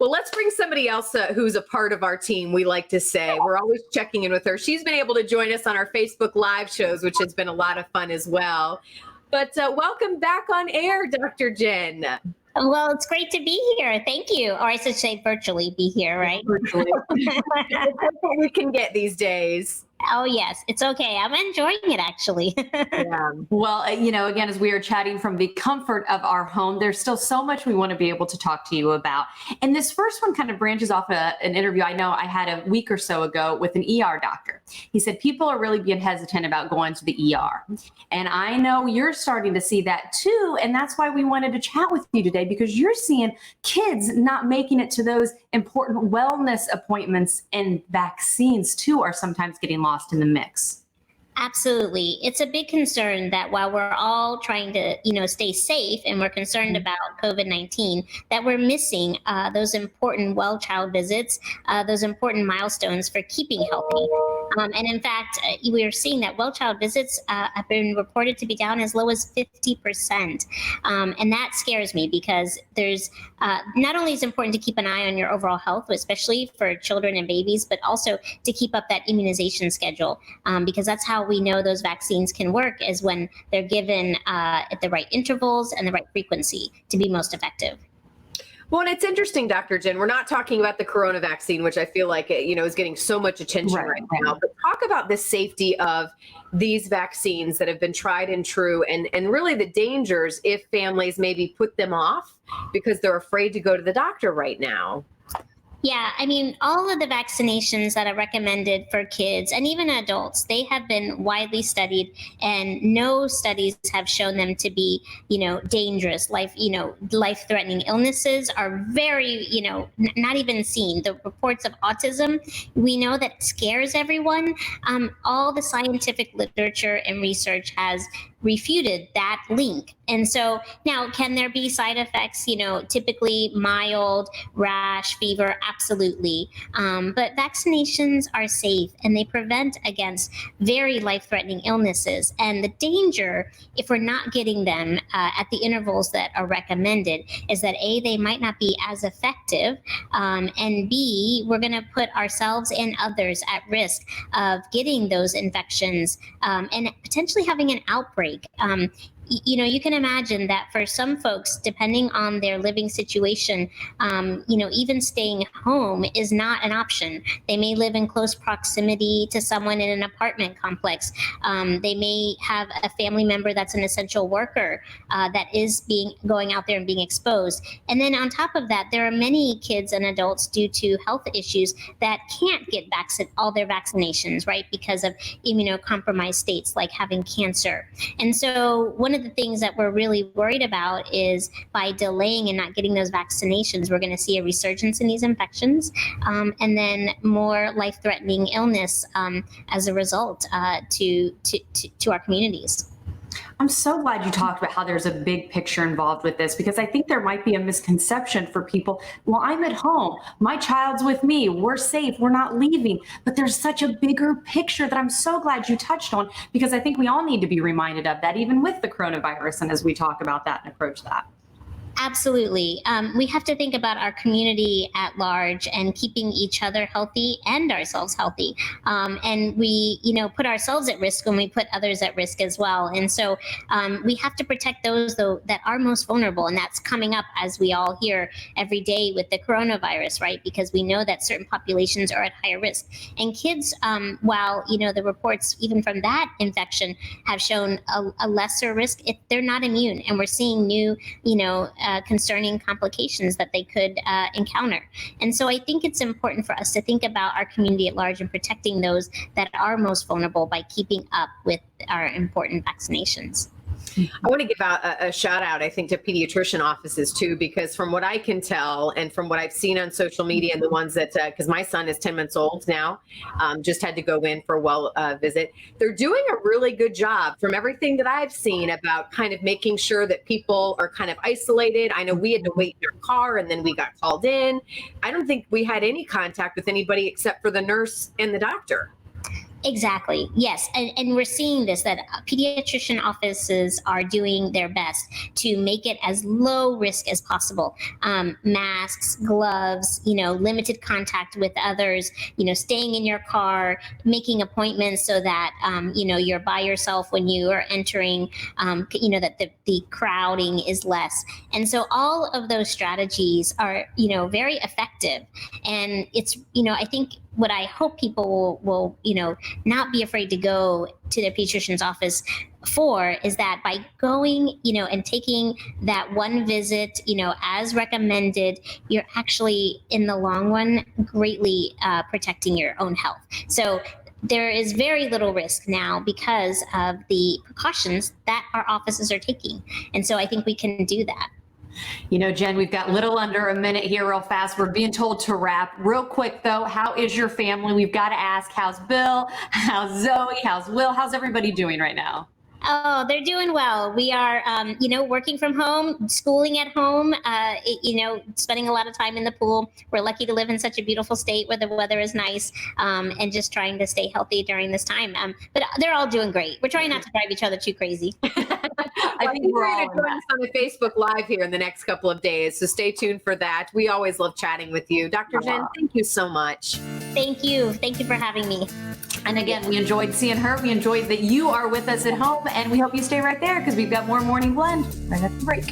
Well, let's bring somebody else who's a part of our team, we like to say. We're always checking in with her. She's been able to join us on our Facebook Live shows, which has been a lot of fun as well. But welcome back on air, Dr. Jenn. Well, it's great to be here. Thank you. Or I should say virtually be here, right? Virtually. That's what we can get these days. Oh, yes. It's okay. I'm enjoying it, actually. Yeah. Well, again, as we are chatting from the comfort of our home, there's still so much we want to be able to talk to you about. And this first one kind of branches off an interview I know I had a week or so ago with an ER doctor. He said people are really being hesitant about going to the ER. And I know you're starting to see that too. And that's why we wanted to chat with you today, because you're seeing kids not making it to those important wellness appointments, and vaccines too are sometimes getting lost in the mix. Absolutely. It's a big concern that while we're all trying to, stay safe and we're concerned about COVID-19, that we're missing those important well child visits, those important milestones for keeping healthy. And in fact, we are seeing that well child visits have been reported to be down as low as 50%. And that scares me because there's not only is it important to keep an eye on your overall health, especially for children and babies, but also to keep up that immunization schedule, because that's how we know those vaccines can work, is when they're given at the right intervals and the right frequency to be most effective. Well, and it's interesting, Dr. Jenn, we're not talking about the corona vaccine, which I feel like, is getting so much attention right now, but talk about the safety of these vaccines that have been tried and true, and really the dangers if families maybe put them off because they're afraid to go to the doctor right now. Yeah, I mean, all of the vaccinations that are recommended for kids and even adults, they have been widely studied, and no studies have shown them to be, dangerous. Life-threatening illnesses are very, not even seen. The reports of autism, we know that scares everyone. All the scientific literature and research has refuted that link. And so now, can there be side effects? Typically mild rash, fever, absolutely. But vaccinations are safe and they prevent against very life-threatening illnesses. And the danger, if we're not getting them at the intervals that are recommended, is that A, they might not be as effective, and B, we're going to put ourselves and others at risk of getting those infections and potentially having an outbreak. You can imagine that for some folks, depending on their living situation, even staying home is not an option. They may live in close proximity to someone in an apartment complex. They may have a family member that's an essential worker that is going out there and being exposed. And then on top of that, there are many kids and adults due to health issues that can't get all their vaccinations, right, because of immunocompromised states like having cancer. And so one of the things that we're really worried about is by delaying and not getting those vaccinations, we're going to see a resurgence in these infections, and then more life-threatening illness as a result to our communities. I'm so glad you talked about how there's a big picture involved with this, because I think there might be a misconception for people. Well, I'm at home, my child's with me, we're safe, we're not leaving. But there's such a bigger picture that I'm so glad you touched on, because I think we all need to be reminded of that, even with the coronavirus, and as we talk about that and approach that. Absolutely. We have to think about our community at large and keeping each other healthy and ourselves healthy. And we, put ourselves at risk when we put others at risk as well. And so we have to protect those, though, that are most vulnerable. And that's coming up, as we all hear every day with the coronavirus, right? Because we know that certain populations are at higher risk. And kids, while, the reports even from that infection have shown a lesser risk, if they're not immune. And we're seeing new, concerning complications that they could encounter. And so I think it's important for us to think about our community at large and protecting those that are most vulnerable by keeping up with our important vaccinations. I want to give out a shout out, I think, to pediatrician offices too, because from what I can tell and from what I've seen on social media and the ones that, because my son is 10 months old now, just had to go in for a well visit. They're doing a really good job from everything that I've seen about kind of making sure that people are kind of isolated. I know we had to wait in your car and then we got called in. I don't think we had any contact with anybody except for the nurse and the doctor. Exactly. Yes. And we're seeing this, that pediatrician offices are doing their best to make it as low risk as possible. Masks, gloves, limited contact with others, staying in your car, making appointments so that, you're by yourself when you are entering, that the crowding is less. And so all of those strategies are, very effective. And it's, I think what I hope people will not be afraid to go to their pediatrician's office for is that by going, and taking that one visit, as recommended, you're actually in the long run greatly protecting your own health. So there is very little risk now because of the precautions that our offices are taking. And so I think we can do that. Jenn, we've got little under a minute here real fast. We're being told to wrap. Real quick, though, how is your family? We've got to ask, how's Bill? How's Zoe? How's Will? How's everybody doing right now? Oh, they're doing well. We are, working from home, schooling at home, spending a lot of time in the pool. We're lucky to live in such a beautiful state where the weather is nice, and just trying to stay healthy during this time. But they're all doing great. We're trying not to drive each other too crazy. I think we're all going to join us on the Facebook Live here in the next couple of days, so stay tuned for that. We always love chatting with you. Dr. Jenn, thank you so much. Thank you. Thank you for having me. And again, we enjoyed seeing her. We enjoyed that you are with us at home, and we hope you stay right there because we've got more Morning Blend right after the break.